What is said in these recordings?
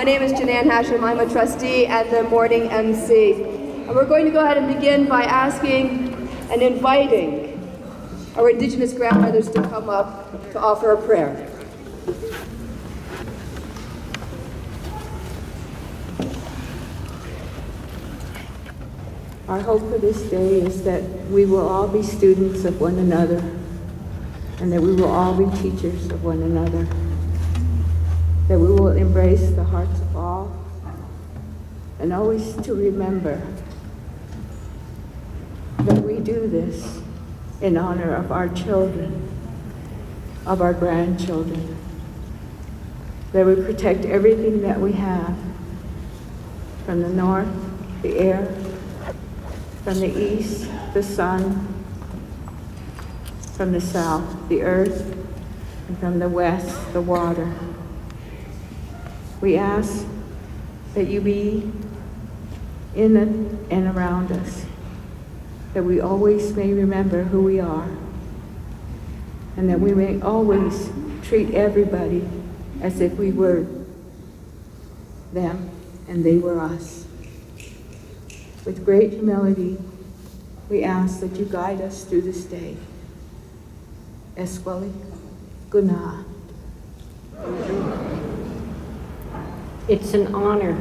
My name is Janann Hashem. I'm a trustee and the morning MC. And we're going to go ahead and begin by asking and inviting our Indigenous grandmothers to come up to offer a prayer. Our hope for this day is that we will all be students of one another and that we will all be teachers of one another, that we will embrace the hearts of all and always to remember that we do this in honor of our children, of our grandchildren, that we protect everything that we have from the north, the air, from the east, the sun, from the south, the earth, and from the west, the water. We ask that you be in and around us, that we always may remember who we are, and that we may always treat everybody as if we were them and they were us. With great humility, we ask that you guide us through this day. Esquali Guna. It's an honor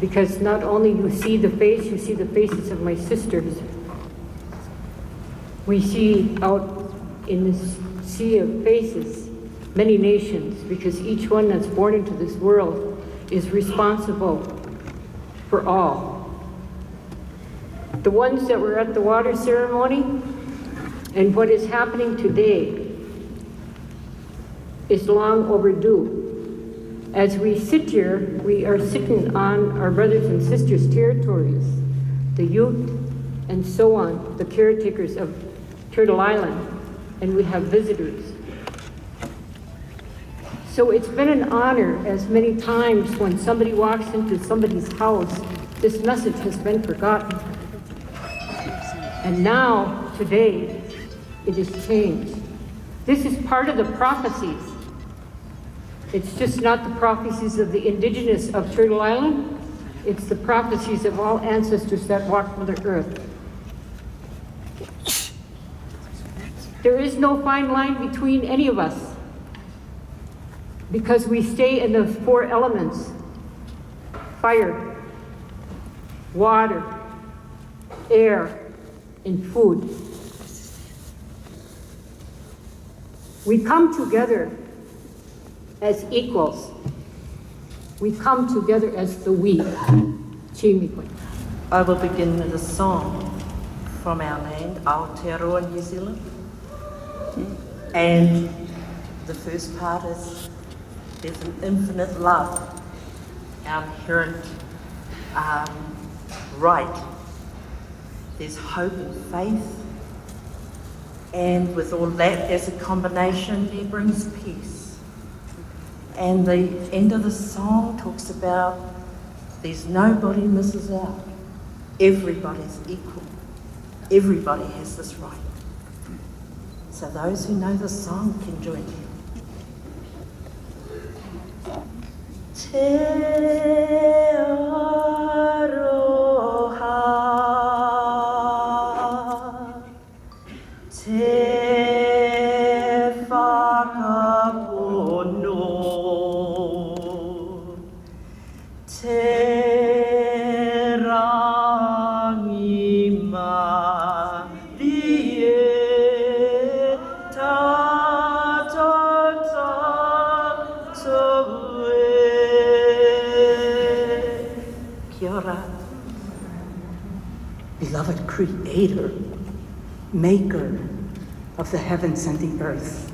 because not only you see the faces of my sisters. We see out in this sea of faces many nations, because each one that's born into this world is responsible for all. The ones that were at the water ceremony and what is happening today is long overdue. As we sit here, we are sitting on our brothers and sisters' territories, the youth and so on, the caretakers of Turtle Island, and we have visitors. So it's been an honor, as many times when somebody walks into somebody's house, this message has been forgotten. And now, today, it has changed. This is part of the prophecies. It's just not the prophecies of the Indigenous of Turtle Island. It's the prophecies of all ancestors that walked Mother Earth. There is no fine line between any of us, because we stay in the four elements: fire, water, air, and food. We come together as equals. We come together as the we. Chimikwe. I will begin with a song from our land, Aotearoa, New Zealand. And the first part is, there's an infinite love, our inherent right. There's hope and faith. And with all that as a combination, there brings peace. And the end of the song talks about there's nobody misses out. Everybody's equal. Everybody has this right. So those who know the song can join in. Te aroha, te whakapono, te rangi marie, tātou tātou e. Kia ora, beloved Creator, maker of the heavens and the earth.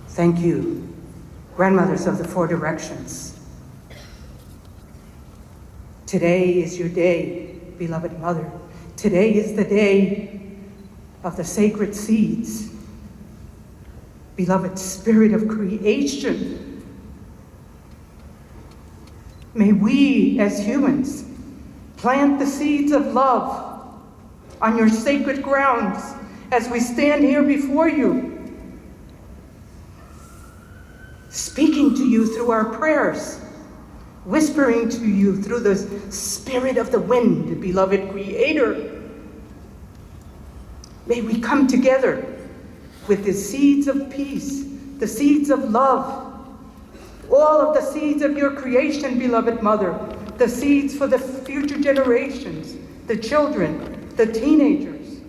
Thank you, grandmothers of the four directions. Today is your day, beloved mother. Today is the day of the sacred seeds. Beloved spirit of creation, may we as humans plant the seeds of love on your sacred grounds as we stand here before you, speaking to you through our prayers, whispering to you through the spirit of the wind, beloved Creator. May we come together with the seeds of peace, the seeds of love, all of the seeds of your creation, beloved Mother, the seeds for the future generations, the children, the teenagers,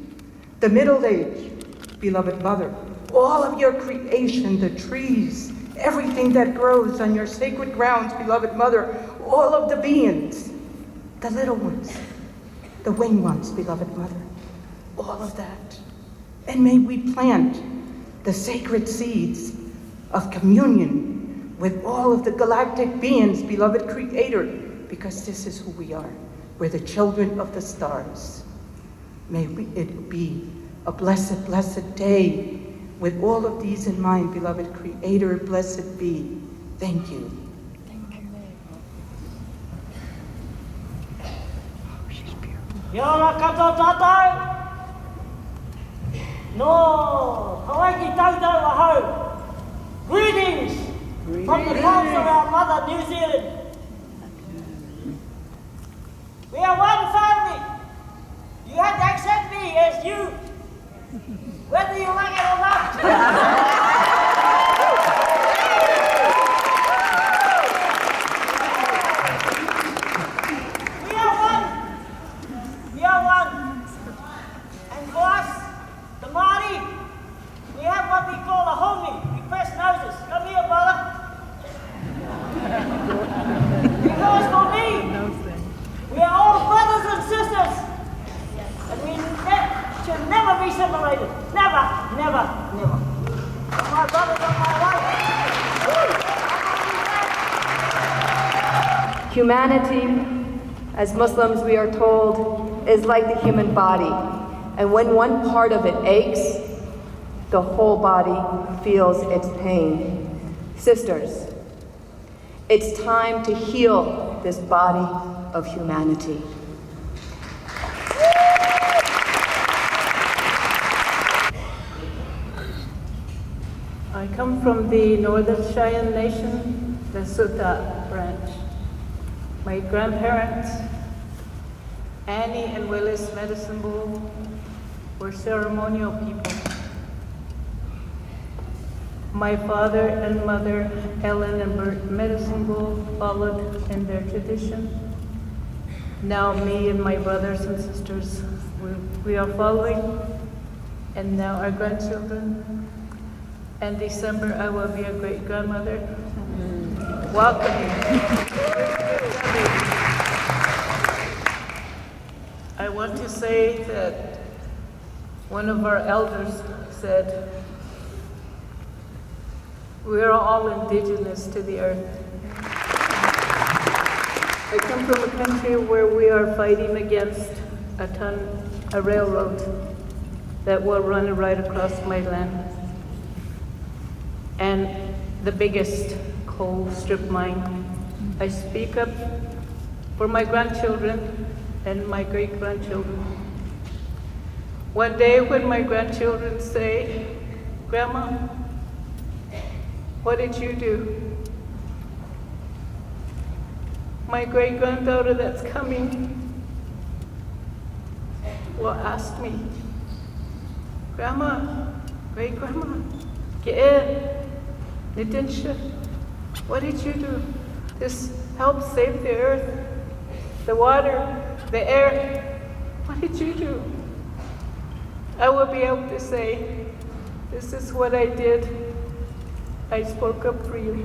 the middle-aged, beloved Mother, all of your creation, the trees, everything that grows on your sacred grounds, beloved Mother, all of the beings, the little ones, the winged ones, beloved Mother, all of that. And may we plant the sacred seeds of communion with all of the galactic beings, beloved Creator, because this is who we are. We're the children of the stars. May it be a blessed, blessed day with all of these in mind, beloved Creator, blessed be. Thank you. Yora kato tatai. No, Hawaii tautau ahau. Greetings from the coast of our mother, New Zealand. We are one family. You have to accept me as you, whether you like it or not. We are one. And for us, the Māori, we have what we call a homie. We press noses. Come here, brother. Because for me, we are all brothers and sisters. And we should never be separated. Never, never, never. My brothers are my wife. Humanity, as Muslims we are told, is like the human body. And when one part of it aches, the whole body feels its pain. Sisters, it's time to heal this body of humanity. I come from the Northern Cheyenne Nation, the Suta branch. My grandparents, Annie and Willis Medicine Bowl, were ceremonial people. My father and mother, Ellen and Bert Medicine Bowl, followed in their tradition. Now me and my brothers and sisters, we are following, and now our grandchildren. In December, I will be a great-grandmother. Welcome. I want to say that one of our elders said, we are all indigenous to the earth. I come from a country where we are fighting against a railroad that will run right across my land. And the biggest coal strip mine. I speak up for my grandchildren and my great-grandchildren. One day when my grandchildren say, Grandma, what did you do? My great-granddaughter that's coming will ask me, Grandma, great-grandma, Nitinsha, what did you do? This help save the earth, the water, the air. What did you do? I will be able to say, this is what I did. I spoke up freely.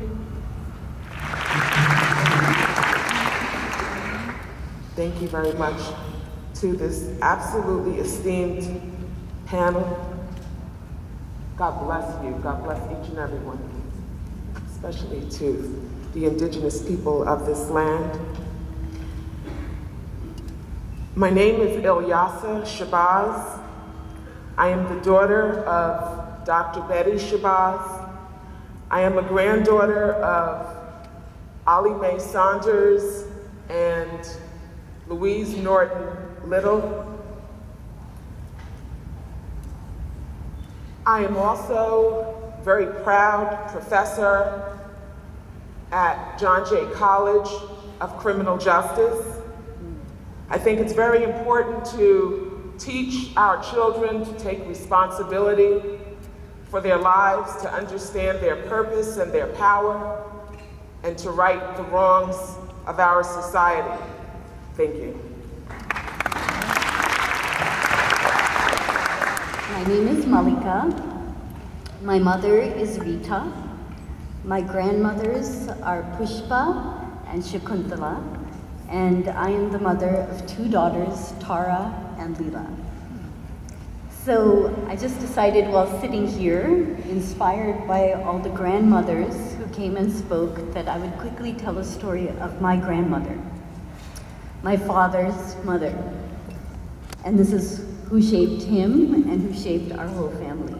Thank you very much to this absolutely esteemed panel. God bless you. God bless each and every one, especially to the indigenous people of this land. My name is Ilyasa Shabazz. I am the daughter of Dr. Betty Shabazz. I am a granddaughter of Ollie Mae Saunders and Louise Norton Little. I am also a very proud professor at John Jay College of Criminal Justice. I think it's very important to teach our children to take responsibility for their lives, to understand their purpose and their power, and to right the wrongs of our society. Thank you. My name is Malika. My mother is Rita. My grandmothers are Pushpa and Shakuntala, and I am the mother of 2 daughters, Tara and Leela. So I just decided while sitting here, inspired by all the grandmothers who came and spoke, that I would quickly tell a story of my grandmother, my father's mother. And this is who shaped him and who shaped our whole family.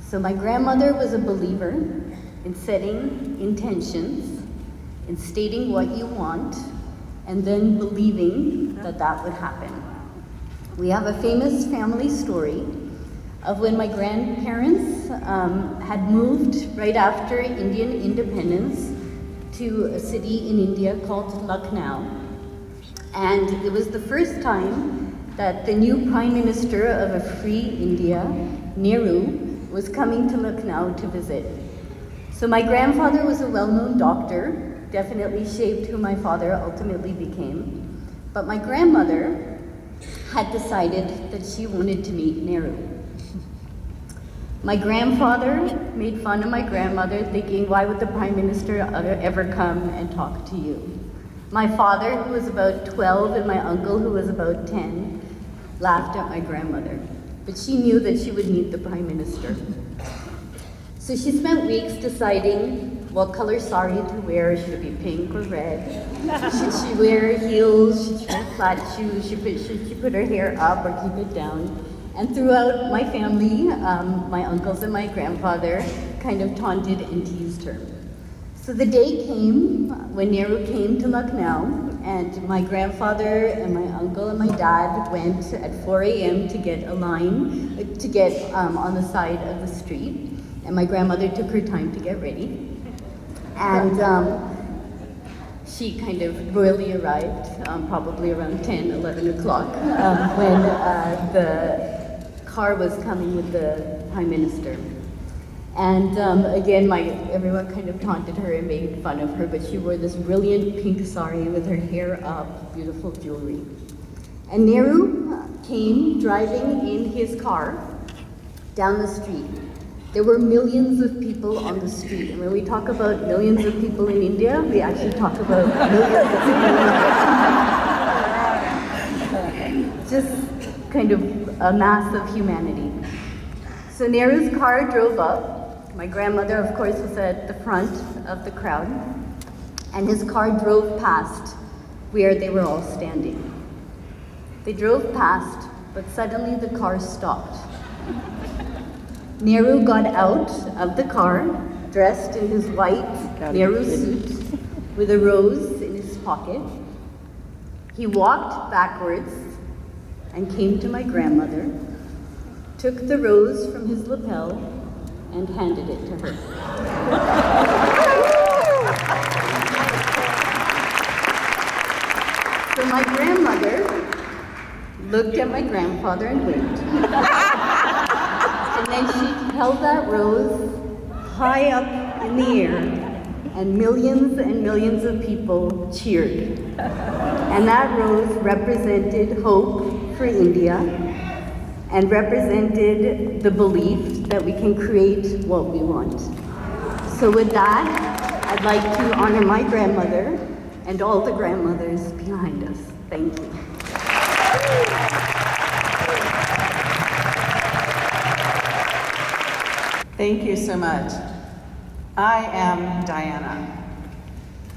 So my grandmother was a believer in setting intentions, in stating what you want, and then believing that that would happen. We have a famous family story of when my grandparents had moved right after Indian independence to a city in India called Lucknow. And it was the first time that the new Prime Minister of a free India, Nehru, was coming to Lucknow to visit. So my grandfather was a well-known doctor, definitely shaped who my father ultimately became. But my grandmother had decided that she wanted to meet Nehru. My grandfather made fun of my grandmother, thinking, why would the Prime Minister ever come and talk to you? My father, who was about 12, and my uncle, who was about 10, laughed at my grandmother. But she knew that she would meet the Prime Minister. So she spent weeks deciding what color sari to wear. Should it be pink or red? Should she wear heels? Should she wear flat shoes? Should she put her hair up or keep it down? And throughout my family, my uncles and my grandfather kind of taunted and teased her. So the day came when Nehru came to Lucknow, and my grandfather and my uncle and my dad went at 4 a.m. to get a line, to get on the side of the street. And my grandmother took her time to get ready. And she kind of royally arrived, probably around 10, 11 o'clock, when the car was coming with the Prime Minister. And again, everyone kind of taunted her and made fun of her, but she wore this brilliant pink sari with her hair up, beautiful jewelry. And Nehru came driving in his car down the street. There were millions of people on the street. And when we talk about millions of people in India, we actually talk about millions of people. Just kind of a mass of humanity. So Nehru's car drove up. My grandmother, of course, was at the front of the crowd. And his car drove past where they were all standing. They drove past, but suddenly the car stopped. Nehru got out of the car, dressed in his white Nehru suit, with a rose in his pocket. He walked backwards and came to my grandmother, took the rose from his lapel, and handed it to her. So my grandmother looked at my grandfather and winked. And then she held that rose high up in the air, and millions of people cheered. And that rose represented hope for India and represented the belief that we can create what we want. So with that, I'd like to honor my grandmother and all the grandmothers behind us. Thank you. Thank you so much. I am Diana,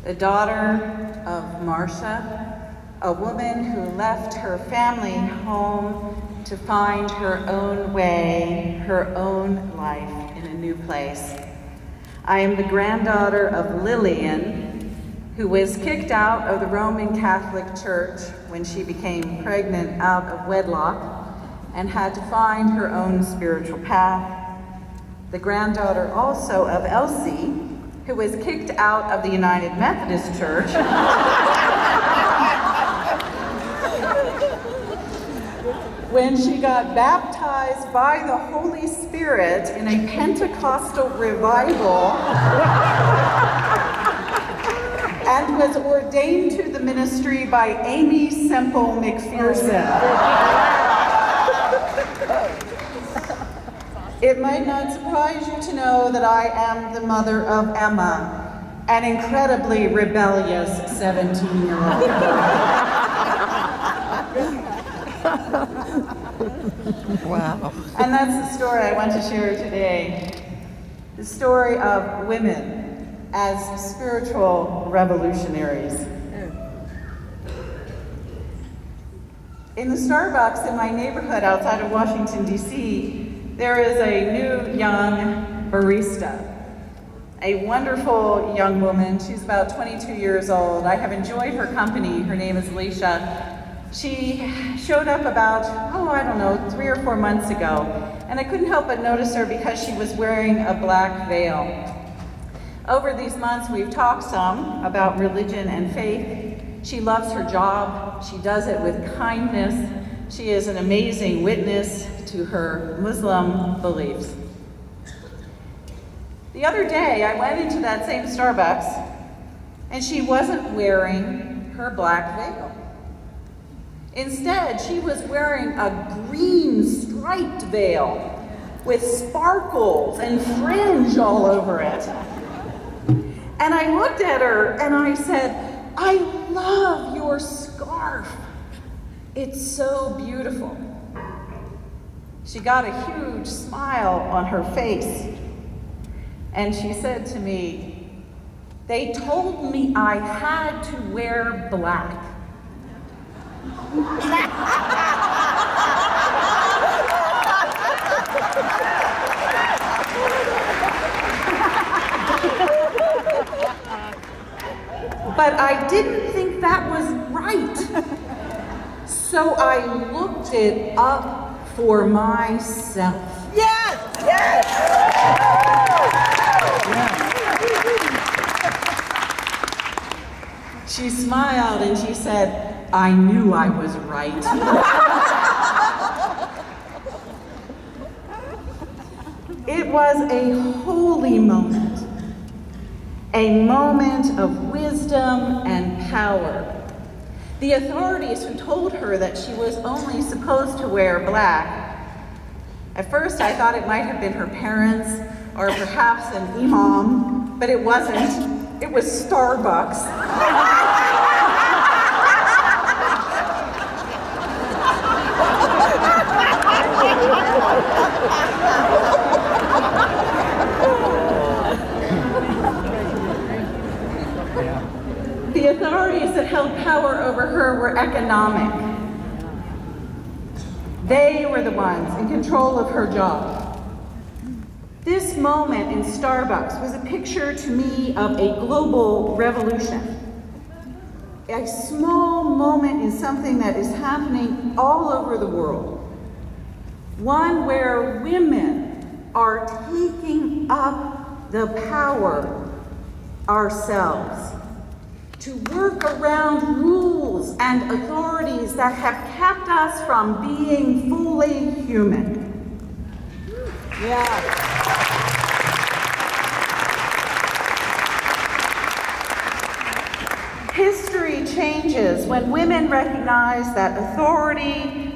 the daughter of Marcia, a woman who left her family home to find her own way, her own life in a new place. I am the granddaughter of Lillian, who was kicked out of the Roman Catholic Church when she became pregnant out of wedlock and had to find her own spiritual path. The granddaughter also of Elsie, who was kicked out of the United Methodist Church when she got baptized by the Holy Spirit in a Pentecostal revival and was ordained to the ministry by Amy Semple McPherson. It might not surprise you to know that I am the mother of Emma, an incredibly rebellious 17-year-old girl. Wow. And that's the story I want to share today. The story of women as spiritual revolutionaries. In the Starbucks in my neighborhood outside of Washington, D.C., there is a new young barista, a wonderful young woman. She's about 22 years old. I have enjoyed her company. Her name is Alicia. She showed up about, 3 or 4 months ago, and I couldn't help but notice her because she was wearing a black veil. Over these months, we've talked some about religion and faith. She loves her job. She does it with kindness. She is an amazing witness to her Muslim beliefs. The other day, I went into that same Starbucks, and she wasn't wearing her black veil. Instead, she was wearing a green striped veil with sparkles and fringe all over it. And I looked at her and I said, "I love your scarf. It's so beautiful." She got a huge smile on her face, and she said to me, "They told me I had to wear black." But I didn't think that was right. So I looked it up for myself. Yes! Yes! She smiled and she said, "I knew I was right." It was a holy moment, a moment of wisdom and power. The authorities who told her that she was only supposed to wear black, at first I thought it might have been her parents or perhaps an imam, but it wasn't. It was Starbucks. The authorities that held power over her were economic. They were the ones in control of her job. This moment in Starbucks was a picture to me of a global revolution. A small moment in something that is happening all over the world. One where women are taking up the power ourselves to work around rules and authorities that have kept us from being fully human. Yeah. History changes when women recognize that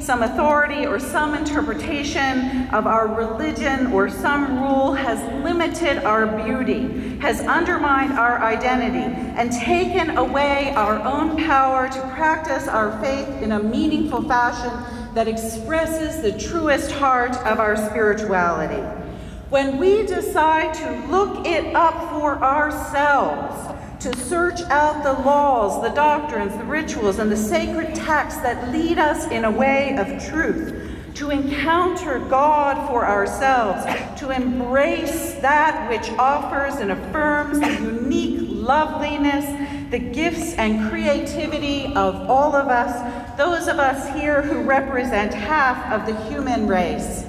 some authority or some interpretation of our religion or some rule has limited our beauty, has undermined our identity, and taken away our own power to practice our faith in a meaningful fashion that expresses the truest heart of our spirituality. when we decide to look it up for ourselves, to search out the laws, the doctrines, the rituals, and the sacred texts that lead us in a way of truth, to encounter God for ourselves, to embrace that which offers and affirms the unique loveliness, the gifts and creativity of all of us, those of us here who represent half of the human race.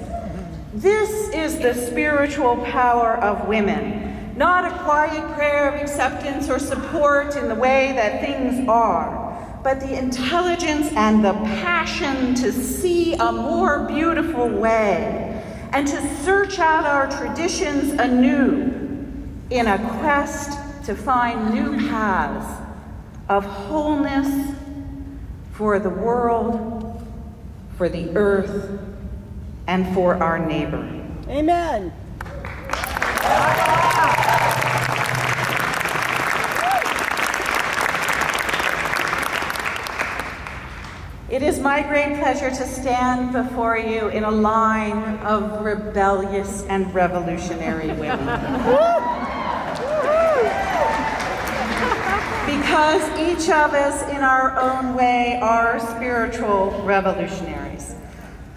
This is the spiritual power of women, not a quiet prayer of acceptance or support in the way that things are, but the intelligence and the passion to see a more beautiful way and to search out our traditions anew in a quest to find new paths of wholeness for the world, for the earth, and for our neighbor. Amen. It is my great pleasure to stand before you in a line of rebellious and revolutionary women. Because each of us in our own way are spiritual revolutionaries,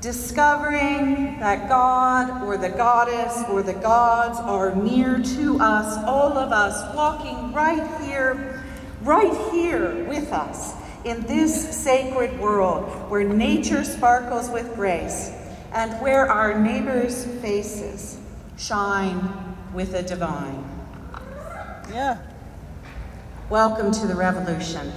discovering that God or the goddess or the gods are near to us, all of us walking right here with us in this sacred world where nature sparkles with grace and where our neighbors' faces shine with the divine. Yeah. Welcome to the revolution.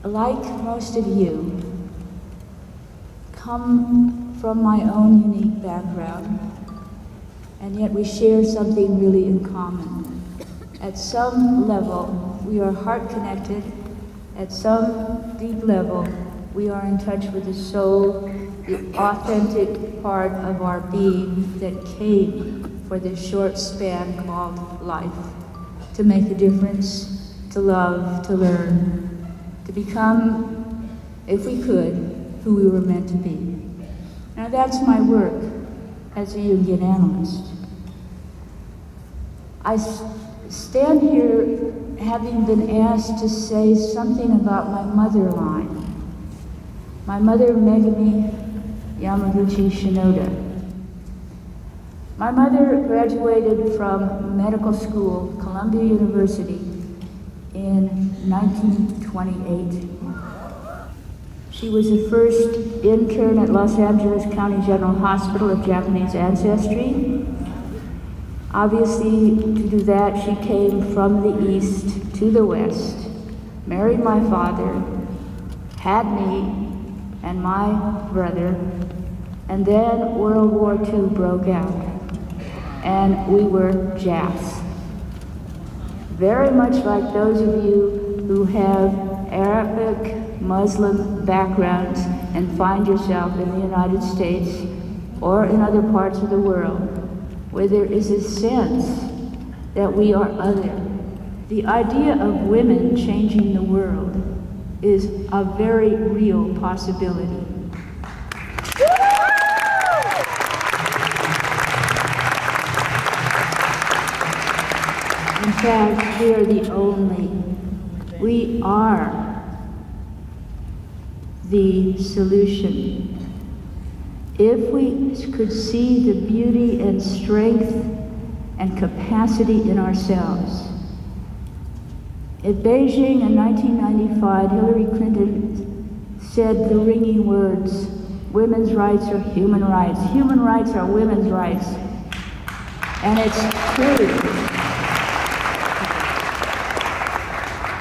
Like most of you, come from my own unique background, and yet we share something really in common. At some level, we are heart connected. At some deep level, we are in touch with the soul, the authentic part of our being that came for this short span called life, to make a difference, to love, to learn, to become, if we could, who we were meant to be. Now that's my work as a Jungian analyst. I stand here having been asked to say something about my mother line. My mother, Megami Yamaguchi Shinoda. My mother graduated from medical school, Columbia University, in 1928. She was the first intern at Los Angeles County General Hospital of Japanese ancestry. Obviously, to do that, she came from the east to the west, married my father, had me and my brother, and then World War II broke out, and we were Japs. Very much like those of you who have Arabic, Muslim backgrounds and find yourself in the United States or in other parts of the world where there is a sense that we are other. The idea of women changing the world is a very real possibility. In fact, we are the only. We are the solution. If we could see the beauty and strength and capacity in ourselves. At Beijing in 1995, Hillary Clinton said the ringing words, women's rights are human rights. Human rights are women's rights. And it's true.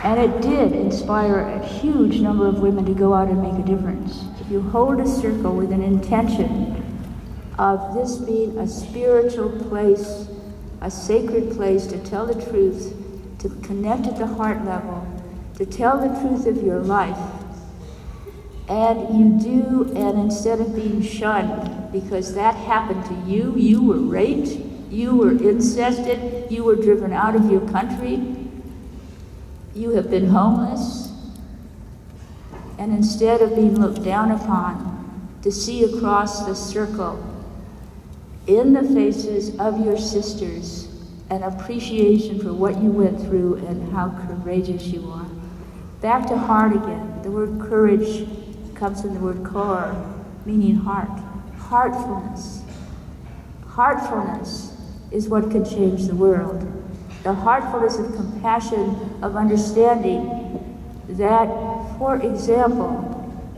And it did inspire a huge number of women to go out and make a difference. If you hold a circle with an intention of this being a spiritual place, a sacred place to tell the truth, to connect at the heart level, to tell the truth of your life, and you do, and instead of being shunned, because that happened to you, you were raped, you were incested, you were driven out of your country, you have been homeless, and instead of being looked down upon, to see across the circle in the faces of your sisters an appreciation for what you went through and how courageous you are. Back to heart again. The word courage comes from the word kor, meaning heart. Heartfulness. Heartfulness is what can change the world. The heartfulness of compassion, of understanding that, for example,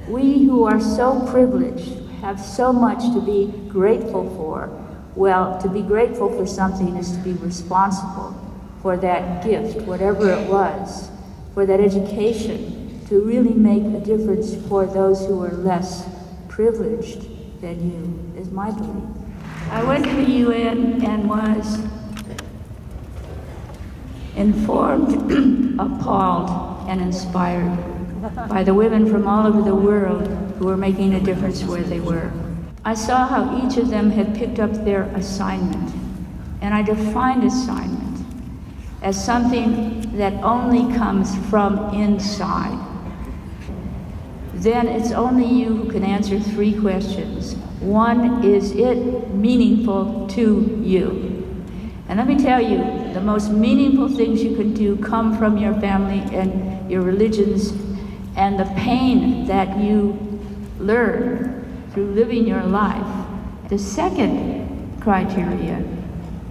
we who are so privileged have so much to be grateful for. Well, to be grateful for something is to be responsible for that gift, whatever it was, for that education, to really make a difference for those who are less privileged than you, is my belief. I went to the UN and was informed, appalled, and inspired by the women from all over the world who were making a difference where they were. I saw how each of them had picked up their assignment, and I defined assignment as something that only comes from inside. Then it's only you who can answer 3 questions. One, is it meaningful to you? And let me tell you, the most meaningful things you can do come from your family and your religions and the pain that you learn through living your life. The second criteria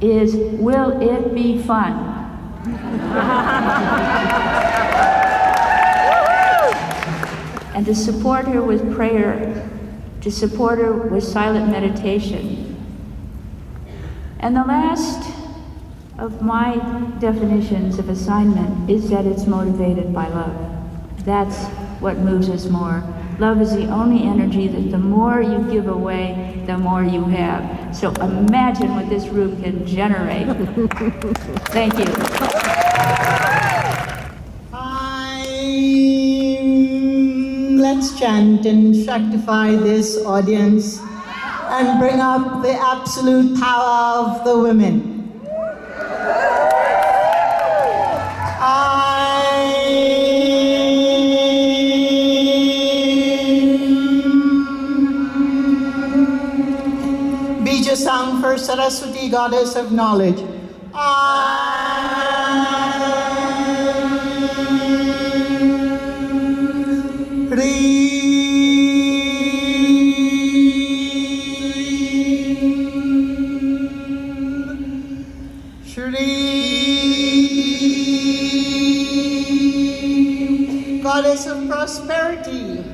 is, will it be fun? And to support her with prayer, to support her with silent meditation. And the last of my definitions of assignment is that it's motivated by love. That's what moves us more. Love is the only energy that the more you give away, the more you have. So imagine what this room can generate. Thank you. Let's chant and sanctify this audience and bring up the absolute power of the women. Bija sang for Saraswati, goddess of knowledge. Goddess of prosperity,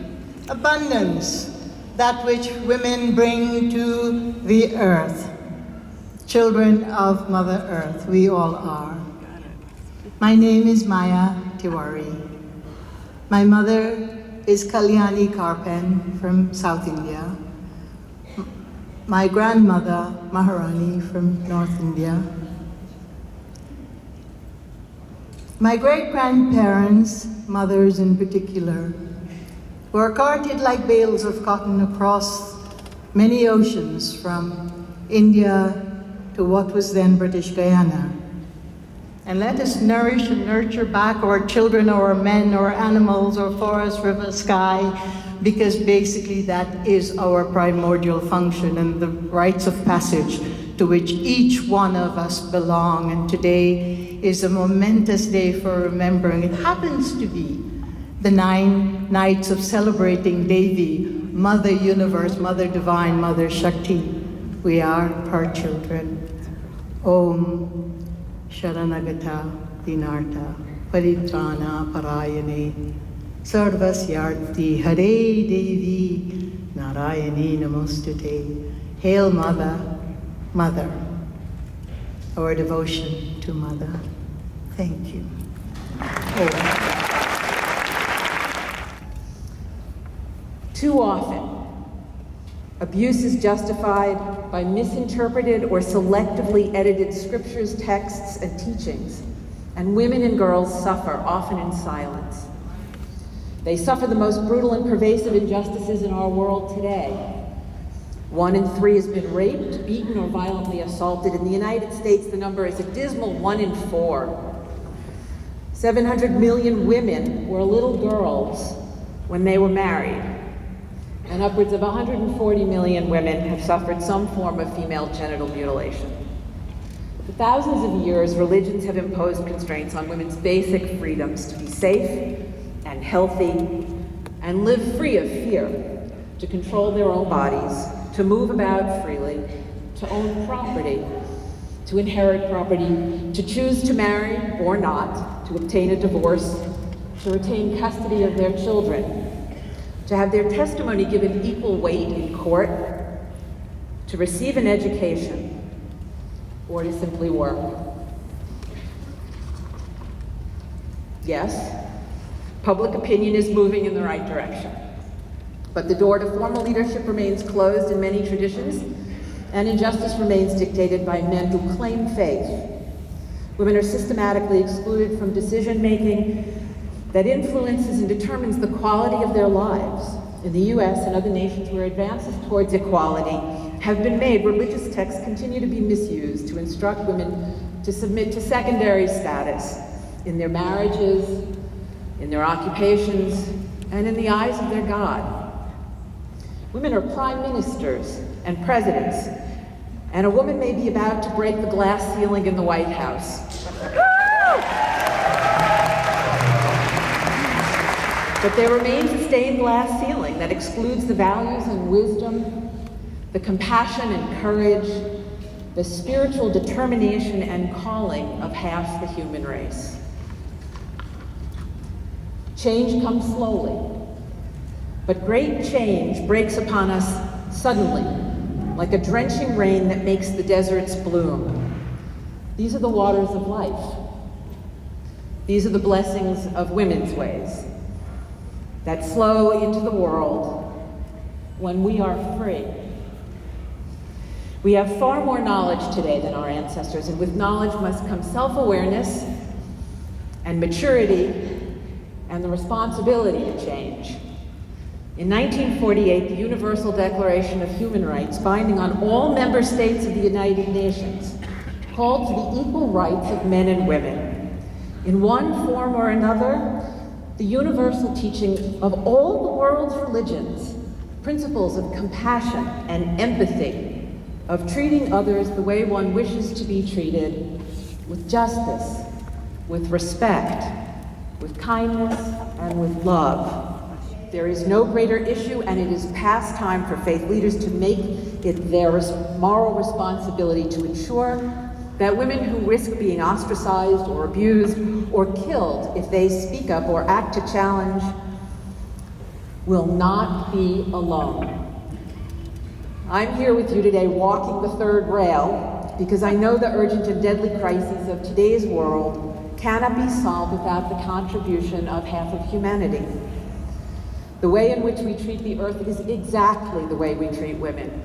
abundance, that which women bring to the earth. Children of Mother Earth, we all are. My name is Maya Tiwari. My mother is Kalyani Karpen from South India. My grandmother, Maharani, from North India. My great-grandparents, mothers in particular, were carted like bales of cotton across many oceans from India to what was then British Guyana. And let us nourish and nurture back our children or our men or animals or forest, river, sky, because basically that is our primordial function and the rites of passage to which each one of us belong. And today is a momentous day for remembering. It happens to be the 9 nights of celebrating Devi, Mother Universe, Mother Divine, Mother Shakti. We are her children. Om Sharanagata Dinarta Paritrana Parayane Sarvasyarthi Hare Devi Narayani Namostute. Hail Mother, Mother, our devotion to Mother. Thank you. Too often, abuse is justified by misinterpreted or selectively edited scriptures, texts, and teachings, and women and girls suffer, often in silence. They suffer the most brutal and pervasive injustices in our world today. 1 in 3 has been raped, beaten, or violently assaulted. In the United States, the number is a dismal 1 in 4. 700 million women were little girls when they were married, and upwards of 140 million women have suffered some form of female genital mutilation. For thousands of years, religions have imposed constraints on women's basic freedoms to be safe and healthy and live free of fear, to control their own bodies, to move about freely, to own property, to inherit property, to choose to marry or not, to obtain a divorce, to retain custody of their children, to have their testimony given equal weight in court, to receive an education, or to simply work. Yes, public opinion is moving in the right direction, but the door to formal leadership remains closed in many traditions, and injustice remains dictated by men who claim faith. Women are systematically excluded from decision-making that influences and determines the quality of their lives. In the US and other nations where advances towards equality have been made, religious texts continue to be misused to instruct women to submit to secondary status in their marriages, in their occupations, and in the eyes of their God. Women are prime ministers and presidents, and a woman may be about to break the glass ceiling in the White House. But there remains a stained glass ceiling that excludes the values and wisdom, the compassion and courage, the spiritual determination and calling of half the human race. Change comes slowly, but great change breaks upon us suddenly, like a drenching rain that makes the deserts bloom. These are the waters of life. These are the blessings of women's ways that flow into the world when we are free. We have far more knowledge today than our ancestors, and with knowledge must come self-awareness and maturity and the responsibility to change. In 1948, the Universal Declaration of Human Rights, binding on all member states of the United Nations, called for the equal rights of men and women. In one form or another, the universal teaching of all the world's religions, principles of compassion and empathy, of treating others the way one wishes to be treated, with justice, with respect, with kindness, and with love. There is no greater issue, and it is past time for faith leaders to make it their moral responsibility to ensure that women who risk being ostracized or abused or killed if they speak up or act to challenge will not be alone. I'm here with you today walking the third rail because I know the urgent and deadly crises of today's world cannot be solved without the contribution of half of humanity. The way in which we treat the earth is exactly the way we treat women.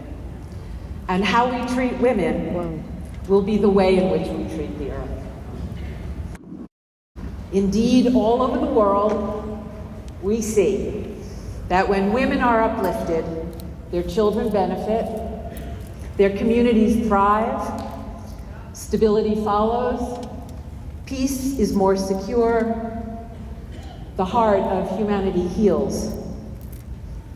And how we treat women will be the way in which we treat the earth. Indeed, all over the world, we see that when women are uplifted, their children benefit, their communities thrive, stability follows, peace is more secure, the heart of humanity heals.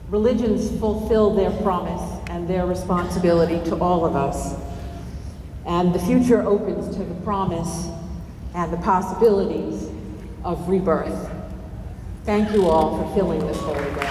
Religions fulfill their promise and their responsibility to all of us. And the future opens to the promise and the possibilities of rebirth. Thank you all for filling this holy day.